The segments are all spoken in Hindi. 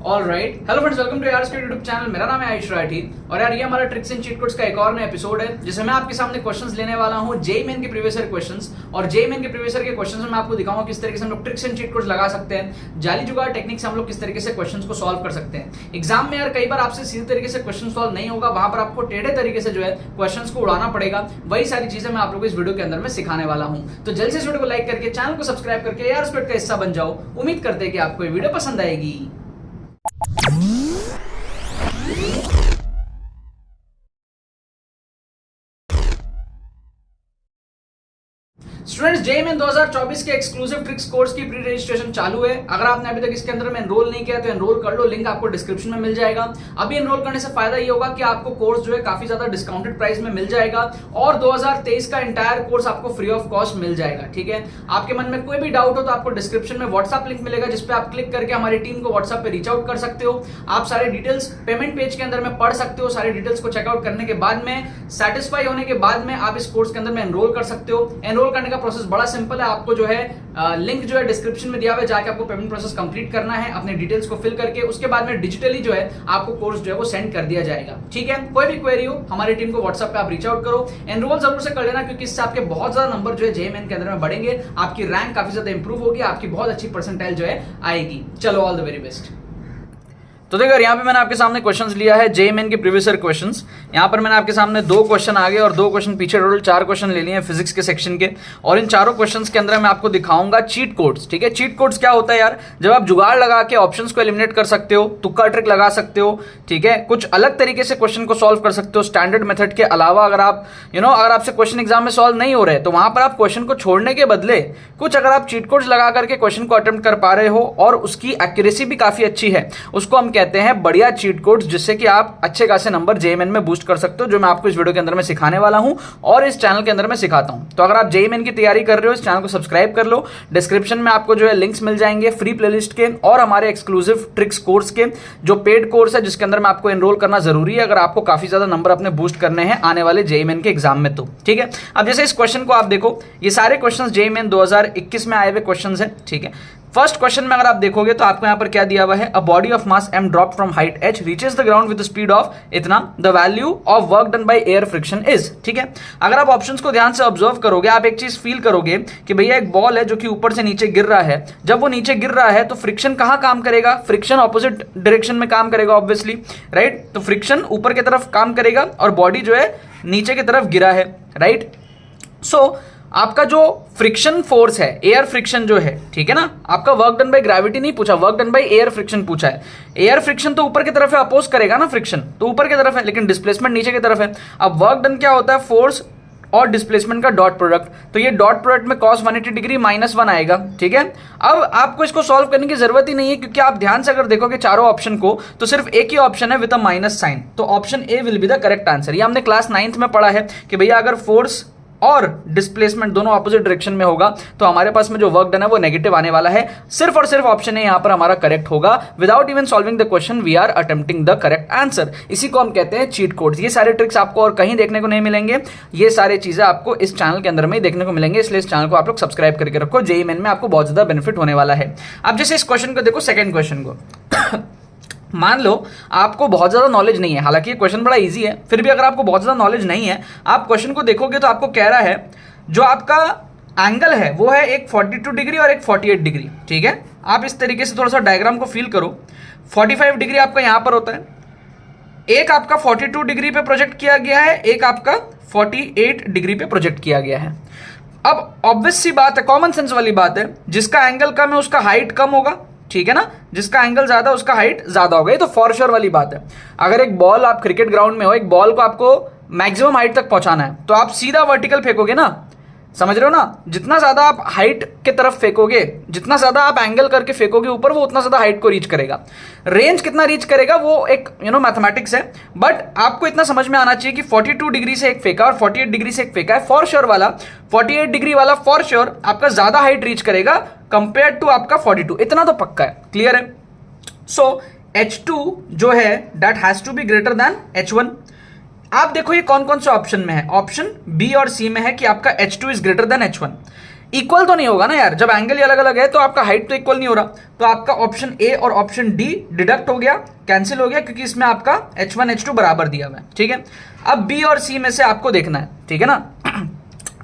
All right, hello friends, welcome to यार यूट्यूब चैनल। मेरा नाम है आयुष राठी और यार ये हमारा ट्रिक्स एंड चीट कोड्स का एक और नया एपिसोड है जिसमें मैं आपके सामने क्वेश्चंस लेने वाला हूं जेईई मेन के प्रीवियस ईयर क्वेश्चंस। और जेईई मेन के प्रीवियस ईयर के क्वेश्चंस में मैं आपको दिखाऊंगा किस तरीके से हम लोग ट्रिक्स एंड चीट कोड्स लगा सकते हैं, जाली जुगाड़ टेक्निक से हम लोग किस तरीके से क्वेश्चंस को सॉल्व कर सकते हैं। एग्जाम में यार कई बार आपसे सीधे तरीके से क्वेश्चन सॉल्व नहीं होगा, वहां पर आपको टेढ़े तरीके से जो है क्वेश्चंस को उड़ाना पड़ेगा। वही सारी चीजें मैं आप लोगों को इस वीडियो के अंदर में सिखाने वाला हूं। तो जल्दी से इस वीडियो को लाइक करके चैनल को सब्सक्राइब करके यार स्क्वाड का हिस्सा बन जाओ। उम्मीद करते हैं कि आपको ये वीडियो पसंद आएगी। स्टूडेंट्स, जेईई मेन 2024 के एक्सक्लूसिव ट्रिक्स कोर्स की प्री रजिस्ट्रेशन चालू है। अगर आपने अभी तक इसके अंदर में एनरोल नहीं किया तो एनरोल कर लो, लिंक आपको डिस्क्रिप्शन में मिल जाएगा। अभी एनरोल करने से फायदा ये होगा कि आपको कोर्स जो है काफी ज्यादा डिस्काउंटेड प्राइस में मिल जाएगा और 2023 का एंटायर कोर्स आपको फ्री ऑफ कॉस्ट मिल जाएगा। ठीक है, आपके मन में कोई भी डाउट हो तो आपको डिस्क्रिप्शन में व्हाट्सएप लिंक मिलेगा जिसपे आप क्लिक करके हमारी टीम को व्हाट्सएप पे रीच आउट कर सकते हो। आप सारे डिटेल्स पेमेंट पेज के अंदर में पढ़ सकते हो। सारे डिटेल्स को चेकआउट करने के बाद में सेटिस्फाई होने के बाद में आप इस कोर्स के अंदर में एनरोल कर सकते हो। एनरोल करने का प्रोसेस बड़ा सिंपल है। आपको जो है लिंक जो है डिस्क्रिप्शन में दिया हुआ है, जाके आपको पेमेंट प्रोसेस कंप्लीट करना है अपने डिटेल्स को फिल करके। उसके बाद में डिजिटली जो है आपको कोर्स जो है वो सेंड कर दिया जाएगा। ठीक है, कोई भी क्वेरी हो हमारी टीम को व्हाट्सएप पे आप रीच आउट करो। एनरोल जरूर से कर लेना क्योंकि इससे आपके बहुत ज्यादा नंबर जो है जेईई मेन के अंदर में बढ़ेंगे, आपकी रैंक काफी ज्यादा इंप्रूव होगी, आपकी बहुत अच्छी परसेंटाइल जो है आएगी। चलो, ऑल द वेरी बेस्ट। तो देखो, यहाँ पे मैंने आपके सामने क्वेश्चंस लिया है जेईई मेन के प्रीवियस ईयर क्वेश्चंस। यहाँ पर मैंने आपके सामने 2 क्वेश्चन आगे और 2 क्वेश्चन पीछे, टोटल 4 क्वेश्चन ले लिए हैं फिजिक्स के सेक्शन के। और इन चारों क्वेश्चंस के अंदर मैं आपको दिखाऊंगा चीट कोड्स। ठीक है, चीट कोड्स क्या होता है यार? जब आप जुगाड़ लगा के ऑप्शंस को एलिमिनेट कर सकते हो, तुक्का ट्रिक लगा सकते हो। ठीक है, कुछ अलग तरीके से क्वेश्चन को सॉल्व कर सकते हो स्टैंडर्ड मेथड के अलावा। अगर आप अगर आपसे क्वेश्चन एग्जाम में सॉल्व नहीं हो रहे तो वहां पर आप क्वेश्चन को छोड़ने के बदले कुछ अगर आप चीट कोड्स लगा करके क्वेश्चन को अटेम्प्ट कर पा रहे हो और उसकी एक्यूरेसी भी काफी अच्छी है, उसको हम कहते हैं बढ़िया चीट कोड्स, जिससे कि आप अच्छे खासे नंबर जेईई मेन में बूस्ट कर सकते हो, जो मैं आपको इस वीडियो के अंदर में सिखाने वाला हूं और इस चैनल के अंदर में सिखाता हूं। तो अगर आप जेईई मेन की तैयारी कर रहे हो, इस चैनल को सब्सक्राइब कर लो। डिस्क्रिप्शन में आपको जो है लिंक्स मिल जाएंगे फ्री प्लेलिस्ट के और हमारे एक्सक्लूसिव ट्रिक्स कोर्स के, जो पेड कोर्स है जिसके अंदर में आपको एनरोल करना जरूरी है अगर आपको काफी ज्यादा नंबर अपने बूस्ट करने हैं आने वाले जेईई मेन के एग्जाम में। तो ठीक है, अब जैसे इस क्वेश्चन को आप देखो, ये सारे क्वेश्चन जेईई मेन 2021 में आए हुए क्वेश्चन है। ठीक है, फर्स्ट क्वेश्चन में अगर आप देखोगे तो आपको यहां पर क्या दिया हुआ है? A body of mass m drop from height h reaches the ground with speed of इतना, the value of work done by air friction is. ठीक है, अगर आप ऑप्शंस को ध्यान से ऑब्जर्व करोगे, आप एक चीज फील करोगे कि भैया एक बॉल है जो कि ऊपर से नीचे गिर रहा है। जब वो नीचे गिर रहा है तो फ्रिक्शन कहां काम करेगा? फ्रिक्शन ऑपोजिट डायरेक्शन में काम करेगा ऑब्वियसली, राइट। तो फ्रिक्शन ऊपर की तरफ काम करेगा और बॉडी जो है नीचे की तरफ गिरा है, राइट। सो आपका जो फ्रिक्शन फोर्स है, एयर फ्रिक्शन जो है, ठीक है ना, आपका वर्क डन बाय ग्रेविटी नहीं पूछा, work done by air friction पूछा है। एयर फ्रिक्शन तो ऊपर की तरफ है, अपोज करेगा ना, फ्रिक्शन तो ऊपर की तरफ है, लेकिन डिस्प्लेसमेंट नीचे की तरफ है। अब वर्क डन क्या होता है? फोर्स और डिस्प्लेसमेंट का डॉट प्रोडक्ट। तो ये डॉट प्रोडक्ट में cos 180 डिग्री -1 आएगा। ठीक है, अब आपको इसको सॉल्व करने की जरूरत ही नहीं है क्योंकि आप ध्यान से अगर देखोगे चारों ऑप्शन को तो सिर्फ एक ही ऑप्शन है विद अ माइनस साइन, तो option A will be the correct answer. ये हमने क्लास 9th में पढ़ा है कि भैया अगर फोर्स और डिस्प्लेसमेंट दोनों ऑपोजिट डायरेक्शन में होगा तो हमारे पास में जो वर्क डन है वो नेगेटिव आने वाला है। सिर्फ और सिर्फ ऑप्शन ए यहां पर हमारा करेक्ट होगा। Without even solving the question we are attempting the correct answer. इसी को हम कहते हैं चीट कोड्स। ये सारे ट्रिक्स आपको और कहीं देखने को नहीं मिलेंगे, ये सारी चीजें आपको इस चैनल के अंदर में ही देखने को मिलेंगे, इसलिए इस चैनल को आप लोग सब्सक्राइब करके रखो। जेईई मेन में आपको बहुत ज्यादा बेनिफिट होने वाला है। अब जैसे इस क्वेश्चन को देखो, सेकेंड क्वेश्चन को मान लो आपको बहुत ज्यादा नॉलेज नहीं है, हालांकि ये क्वेश्चन बड़ा इजी है, फिर भी अगर आपको बहुत ज्यादा नॉलेज नहीं है, आप क्वेश्चन को देखोगे तो आपको कह रहा है जो आपका एंगल है वो है एक 42 डिग्री और एक 48 डिग्री। ठीक है, आप इस तरीके से थोड़ा सा डायग्राम को फील करो। 45 डिग्री आपका यहां पर होता है, एक आपका 42 डिग्री पे प्रोजेक्ट किया गया है, एक आपका 48 डिग्री पे प्रोजेक्ट किया गया है। अब ऑब्वियस सी बात है, कॉमन सेंस वाली बात है, जिसका एंगल कम है उसका हाइट कम होगा। ठीक है ना, जिसका एंगल ज्यादा उसका हाइट ज्यादा होगा, ये तो फॉर श्योर वाली बात है। अगर एक बॉल, आप क्रिकेट ग्राउंड में हो, एक बॉल को आपको मैक्सिमम हाइट तक पहुंचाना है तो आप सीधा वर्टिकल फेंकोगे ना, समझ रहे हो ना। जितना ज्यादा आप हाइट के तरफ फेंकोगे, जितना ज्यादा आप एंगल करके फेंकोगे ऊपर, वो उतना ज्यादा हाइट को रीच करेगा। रेंज कितना रीच करेगा वो एक मैथमेटिक्स है, बट आपको इतना समझ में आना चाहिए कि 42 डिग्री से एक फेंका और 48 डिग्री से एक फेंका है, फॉर श्योर वाला 48 डिग्री वाला फॉर श्योर आपका ज्यादा हाइट रीच करेगा कंपेयर टू आपका 42, इतना तो पक्का है। क्लियर है? सो H2 जो है that has to be greater than H1। आप देखो ये कौन कौन से ऑप्शन में है, ऑप्शन बी और सी में है कि आपका H2 is greater than H1। Equal तो नहीं होगा ना यार, जब एंगल ही अलग अलग है तो आपका हाइट तो इक्वल नहीं हो रहा, तो आपका ऑप्शन ए और ऑप्शन डी डिडक्ट हो गया, कैंसिल हो गया, क्योंकि इसमें आपका H1 H2 बराबर दिया हुआ है, ठीक है। अब बी और सी में से आपको देखना है, ठीक है ना।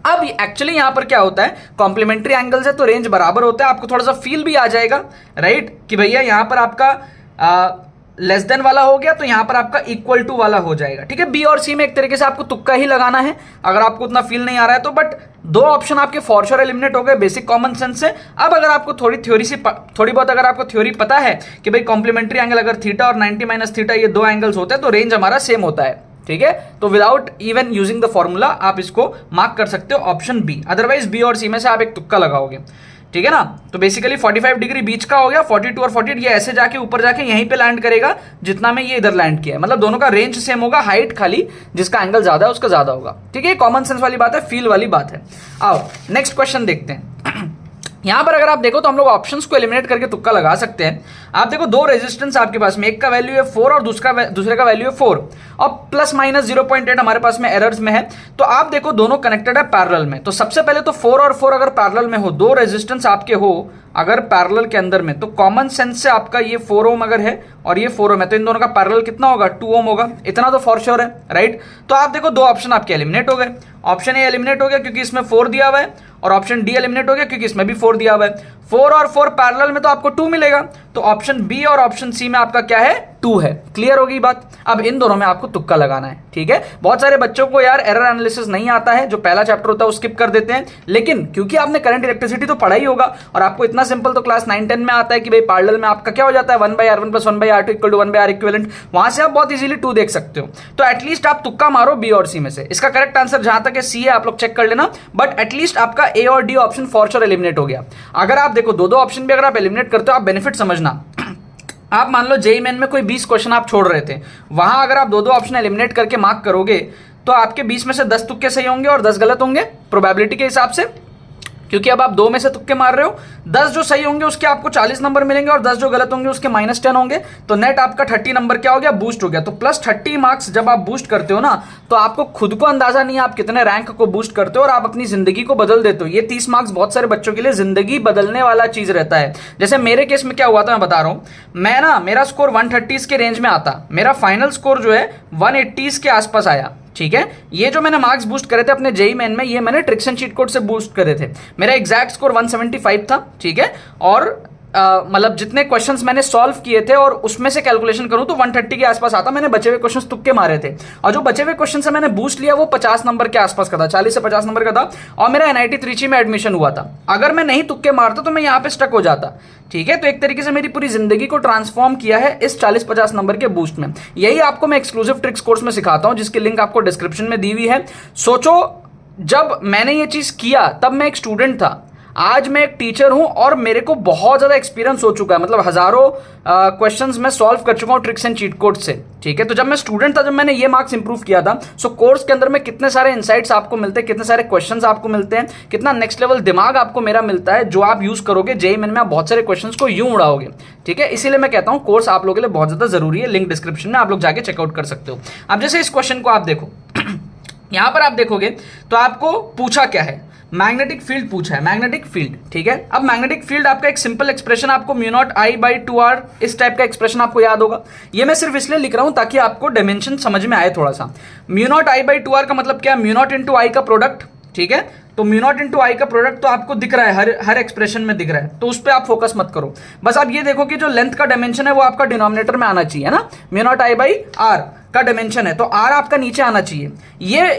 अब एक्चुअली यहां पर क्या होता है, कॉम्प्लीमेंट्री एंगल्स है तो रेंज बराबर होता है, आपको थोड़ा सा फील भी आ जाएगा, राइट, कि भैया यहां पर आपका लेस देन वाला हो गया तो यहां पर आपका इक्वल टू वाला हो जाएगा, ठीक है। बी और सी में एक तरीके से आपको तुक्का ही लगाना है अगर आपको उतना फील नहीं आ रहा है तो, बट दो ऑप्शन आपके फॉर श्योर एलिमिनेट हो गए बेसिक कॉमन सेंस से। अब अगर आपको थोड़ी बहुत अगर आपको थ्योरी पता है कि भाई कॉम्प्लीमेंट्री एंगल अगर थीटा और 90 माइनस थीटा ये दो एंगल्स होते हैं तो रेंज हमारा सेम होता है, ठीक है। तो without even using the formula आप इसको मार्क कर सकते हो ऑप्शन बी, अदरवाइज बी और सी में से आप एक तुक्का लगाओगे, ठीक है ना। तो बेसिकली 45 डिग्री बीच का हो गया, 42 और 48 ये ऐसे जाके ऊपर जाके यहीं पे लैंड करेगा जितना में ये इधर लैंड किया है, मतलब दोनों का रेंज सेम होगा, हाइट खाली जिसका एंगल ज्यादा है उसका ज्यादा होगा, ठीक है। कॉमन सेंस वाली बात है, फील वाली बात है। आओ नेक्स्ट क्वेश्चन देखते हैं। यहां पर अगर आप देखो तो हम लोग ऑप्शंस को एलिमिनेट करके तुक्का लगा सकते हैं। आप देखो दो रेजिस्टेंस आपके पास में, एक का वैल्यू है 4 और दूसरे का वैल्यू है 4 और प्लस माइनस 0.8 हमारे पास में एरर्स में है, तो आप देखो दोनों कनेक्टेड है पैरेलल में। तो सबसे पहले तो 4 और 4 अगर पैरेलल में हो, दो रेजिस्टेंस आपके हो अगर पैरेलल के अंदर में, तो कॉमन सेंस से आपका ये 4 ओम अगर है और ये 4 ओम है तो इन दोनों का पैरेलल कितना होगा, 2 ओम होगा, इतना तो फॉर श्योर है, राइट। तो आप देखो दो ऑप्शन आपके एलिमिनेट हो गए, ऑप्शन ए एलिमिनेट हो गया क्योंकि इसमें 4 दिया हुआ है, और ऑप्शन डी एलिमिनेट हो गया क्योंकि इसमें भी 4 दिया हुआ है। 4 और 4 पैरेलल में तो आपको 2 मिलेगा, तो ऑप्शन बी और ऑप्शन सी में आपका क्या है, 2 है। क्लियर होगी बात। अब इन दोनों में आपको तुक्का लगाना है, ठीक है। बहुत सारे बच्चों को यार एरर एनालिसिस नहीं आता है, जो पहला चैप्टर होता है वो स्किप कर देते हैं, लेकिन क्योंकि आपने करंट इलेक्ट्रिसिटी तो पढ़ा ही होगा और आपको इतना सिंपल तो क्लास 9-10 में आता है कि भाई पैरेलल में आपका क्या हो जाता है, 1/R1 + 1/R2 = 1/R इक्विवेलेंट, वहां से आप बहुत इजीली 2 देख सकते हो। तो एटलीस्ट आप तुक्का मारो बी और सी में से। इसका करेक्ट आंसर जहां तक है सी है, आप लोग चेक कर लेना, बट एटलीस्ट आपका ए और D option for sure eliminate हो गया। अगर आप देखो दो ऑप्शन भी अगर आप एलिमिनेट करते हो, आप बेनिफिट समझना, आप मान लो जेईई मेन में कोई 20 क्वेश्चन आप छोड़ रहे थे, वहां अगर आप दो ऑप्शन एलिमिनेट करके मार्क करोगे तो आपके 20 में से 10 तुक्के सही होंगे और 10 गलत होंगे प्रोबेबिलिटी के हिसाब से, क्योंकि अब आप 2 में से तुक्के मार रहे हो। 10 जो सही होंगे उसके आपको 40 नंबर मिलेंगे और 10 जो गलत होंगे उसके -10 होंगे, तो नेट आपका 30 नंबर क्या हो गया, बूस्ट हो गया। तो +30 मार्क्स जब आप बूस्ट करते हो ना, तो आपको खुद को अंदाजा नहीं है आप कितने रैंक को बूस्ट करते हो और आप अपनी जिंदगी को बदल देते हो। ये 30 मार्क्स बहुत सारे बच्चों के लिए जिंदगी बदलने वाला चीज रहता है। जैसे मेरे केस में क्या हुआ था मैं बता रहा हूं, मैं ना मेरा स्कोर 130 के रेंज में आता, मेरा फाइनल स्कोर जो है 180 के आसपास आया, ठीक है। ये जो मैंने मार्क्स बूस्ट करे थे अपने जेईई मेन में, ये मैंने ट्रिक्स एंड चीट कोड से बूस्ट करे थे। मेरा एग्जैक्ट स्कोर 175 था, ठीक है, और मतलब जितने क्वेश्चंस मैंने सॉल्व किए थे और उसमें से कैलकुलेशन करूं तो 130 के आसपास आता। मैंने बचे हुए क्वेश्चंस तुक्के मारे थे और जो बचे हुए क्वेश्चन से मैंने बूस्ट लिया वो 50 नंबर के आसपास का था, 40 से 50 नंबर का था, और मेरा एनआईटी त्रिची में एडमिशन हुआ था। अगर मैं नहीं तुक्के मारता तो मैं यहां पे स्टक हो जाता, ठीक है। तो एक तरीके से मेरी पूरी जिंदगी को ट्रांसफॉर्म किया है इस 40-50 नंबर के बूस्ट में। यही आपको मैं एक्सक्लूसिव ट्रिक्स कोर्स में सिखाता हूं, जिसकी लिंक आपको डिस्क्रिप्शन में दी हुई है। सोचो जब मैंने ये चीज किया तब मैं एक स्टूडेंट था, आज मैं एक टीचर हूं और मेरे को बहुत ज्यादा एक्सपीरियंस हो चुका है, मतलब हजारों क्वेश्चंस मैं सॉल्व कर चुका हूं ट्रिक्स एंड चीट कोड से, ठीक है। तो जब मैं स्टूडेंट था, जब मैंने ये मार्क्स इंप्रूव किया था, सो कोर्स के अंदर में कितने सारे इनसाइट्स आपको मिलते हैं, कितने सारे क्वेश्चंस आपको मिलते हैं, कितना नेक्स्ट लेवल दिमाग आपको मेरा मिलता है, जो आप यूज करोगे जेईई मेन में, आप बहुत सारे क्वेश्चंस को यूं उड़ाओगे, ठीक है। इसीलिए मैं कहता हूं कोर्स आप लोगों के लिए बहुत ज्यादा जरूरी है, लिंक डिस्क्रिप्शन में आप लोग जाके चेकआउट कर सकते हो। अब जैसे इस क्वेश्चन को आप देखो, यहां पर आप देखोगे तो आपको पूछा क्या है, मैग्नेटिक फील्ड पूछा है, मैग्नेटिक फील्ड, ठीक है। अब मैग्नेटिक फील्ड आपका एक सिंपल एक्सप्रेशन आपको μ0I/2r इस टाइप का एक्सप्रेशन आपको याद होगा। ये मैं सिर्फ इसलिए लिख रहा हूं ताकि आपको डायमेंशन समझ में आए थोड़ा सा। μ0I/2r का मतलब क्या है, μ0 × I का प्रोडक्ट, ठीक है। तो μ0 × I का प्रोडक्ट तो आपको दिख रहा है, हर एक्सप्रेशन में दिख रहा है, तो उस पर आप फोकस मत करो। बस आप ये देखो कि जो लेंथ का डायमेंशन है वो आपका डिनोमिनेटर में आना चाहिए ना, μ0I/r का डायमेंशन है तो r आपका नीचे आना चाहिए।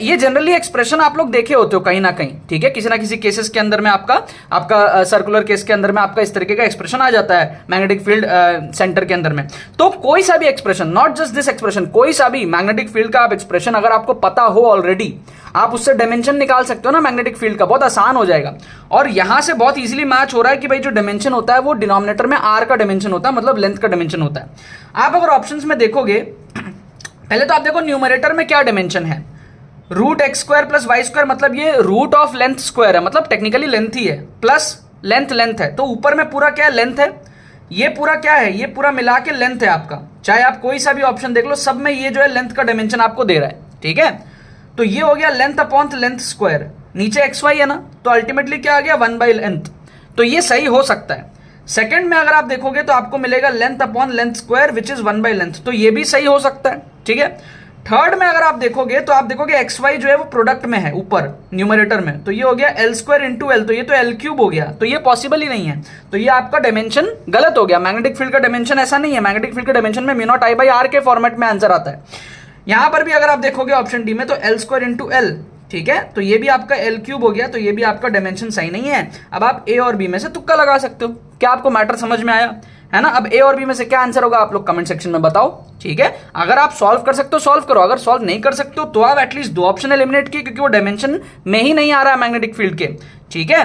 ये जनरली एक्सप्रेशन आप लोग देखे होते हो कहीं ना कहीं, ठीक है। किसी ना किसी केसेस के अंदर में आपका सर्कुलर केस के अंदर में आपका इस तरीके का एक्सप्रेशन आ जाता है मैग्नेटिक फील्ड सेंटर के अंदर में। तो कोई सा भी expression, not just this expression, कोई सा भी मैग्नेटिक फील्ड का आप एक्सप्रेशन अगर आपको पता हो ऑलरेडी, आप उससे डायमेंशन निकाल सकते हो ना मैग्नेटिक फील्ड का, बहुत आसान हो जाएगा। और यहां से बहुत इजीली मैच हो रहा है कि भाई जो डायमेंशन होता है वो डिनोमिनेटर में r का डायमेंशन होता है, मतलब लेंथ का डायमेंशन होता है। आप अगर ऑप्शंस में देखोगे, पहले तो आप देखो न्यूमरेटर में क्या डायमेंशन है, √x² + y², मतलब ये रूट ऑफ लेंथ स्क्वायर है, मतलब टेक्निकली लेंथ ही है, प्लस लेंथ है। तो ऊपर में पूरा क्या है, लेंथ है, ये पूरा क्या है, ये पूरा मिला के लेंथ है आपका। चाहे आप कोई सा भी ऑप्शन देख लो, सब में ये जो है लेंथ का डायमेंशन आपको दे रहा है, ठीक है। तो ये हो गया लेंथ अपॉन लेंथ स्क्वायर। नीचे XY है ना, तो अल्टीमेटली क्या आ गया 1/लेंथ, तो ये सही हो सकता है। सेकंड में अगर आप देखोगे तो आपको मिलेगा length upon length square which is 1/लेंथ, तो ये भी सही हो सकता है, ठीक है। थर्ड में अगर आप देखोगे तो आप देखोगे XY जो है वो प्रोडक्ट में है ऊपर न्यूमरेटर में, तो ये हो गया L² इंटू L, तो ये तो L³ हो गया, तो ये पॉसिबल ही नहीं है, तो ये आपका डायमेंशन गलत हो गया। मैग्नेटिक फील्ड का डायमेंशन ऐसा नहीं है, मैग्नेटिक फील्ड का डायमेंशन में μ0I/r के फॉर्मेट में आंसर आता है। यहां पर भी अगर आप देखोगे ऑप्शन डी में तो L² इंटू L, ठीक है, तो ये भी आपका L³ हो गया, तो ये भी आपका डायमेंशन सही नहीं है। अब आप ए और बी में से तुक्का लगा सकते हो। क्या आपको मैटर समझ में आया है ना? अब ए और बी में से क्या आंसर होगा आप लोग कमेंट सेक्शन में बताओ, ठीक है। अगर आप सॉल्व कर सकते हो सॉल्व करो, अगर सॉल्व नहीं कर सकते हो तो आप एटलीस्ट 2 ऑप्शन एलिमिनेट किए, क्योंकि वो डायमेंशन में ही नहीं आ रहा है मैग्नेटिक फील्ड के, ठीक है।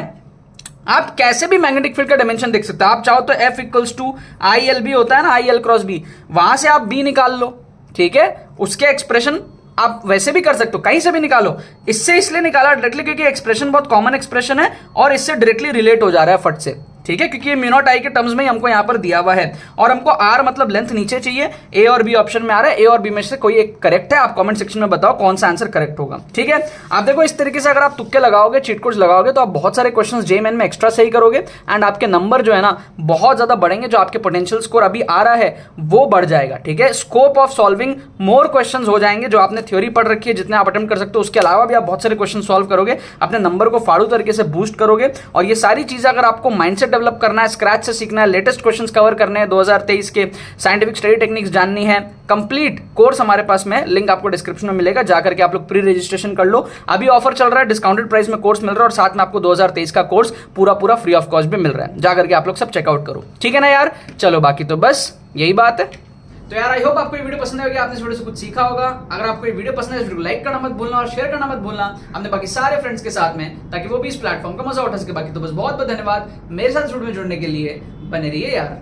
आप कैसे भी मैग्नेटिक फील्ड का डायमेंशन देख सकते हो। आप चाहो तो F = ILB होता है ना, IL × B, वहां से आप B निकाल लो, ठीक है। उसके एक्सप्रेशन आप वैसे भी कर सकते हो, कहीं से भी निकालो। इससे इसलिए निकाला डायरेक्टली क्योंकि एक्सप्रेशन बहुत कॉमन एक्सप्रेशन है और इससे डायरेक्टली रिलेट हो जा रहा है फट से, ठीक है, क्योंकि ये μ0I के टर्म्स में ही हमको यहां पर दिया हुआ है और हमको R मतलब लेंथ नीचे चाहिए। ए और बी ऑप्शन में आ रहा है, ए और बी में से कोई एक करेक्ट है। आप कमेंट सेक्शन में बताओ कौन सा आंसर करेक्ट होगा, ठीक है। आप देखो इस तरीके से अगर आप तुक्के लगाओगे, चीट कोड्स लगाओगे, तो आप बहुत सारे क्वेश्चन JMN में एक्स्ट्रा सही करोगे एंड आपके नंबर जो है ना बहुत ज्यादा बढ़ेंगे। जो आपके पोटेंशियल स्कोर अभी आ रहा है वो बढ़ जाएगा, ठीक है। Scope of solving more question हो जाएंगे। जो आपने थ्योरी पढ़ रखी है जितने आप अटेम्प्ट कर सकते हो उसके अलावा भी आप बहुत सारे क्वेश्चन सॉल्व करोगे, अपने नंबर को फाड़ू तरीके से बूस्ट करोगे। और ये सारी चीजें अगर आपको माइंडसेट डेवलप करना है, स्क्रैच से सीखना है, लेटेस्ट क्वेश्चंस कवर करने हैं 2023 के, साइंटिफिक स्टडी टेक्निक्स जाननी है, कंप्लीट कोर्स हमारे पास में, लिंक आपको डिस्क्रिप्शन में मिलेगा, जाकर के आप लोग प्री रजिस्ट्रेशन कर लो। अभी ऑफर चल रहा है, डिस्काउंटेड प्राइस में कोर्स मिल रहा है और साथ में आपको 2023 का कोर्स पूरा फ्री ऑफ कॉस्ट भी मिल रहा है। जाकर के आप लोग सब चेकआउट करो, ठीक है ना यार। चलो बाकी तो बस यही बात है। तो यार आई होप आपको ये वीडियो पसंद आएगी, आपने इस वीडियो से कुछ सीखा होगा। अगर आपको ये वीडियो पसंद है इस वीडियो को लाइक करना मत भूलना और शेयर करना मत भूलना अपने बाकी सारे फ्रेंड्स के साथ में, ताकि वो भी इस प्लेटफॉर्म का मजा उठा सके। बाकी तो बस बहुत बहुत धन्यवाद मेरे साथ वीडियो में जुड़ने के लिए, बने रहिए यार।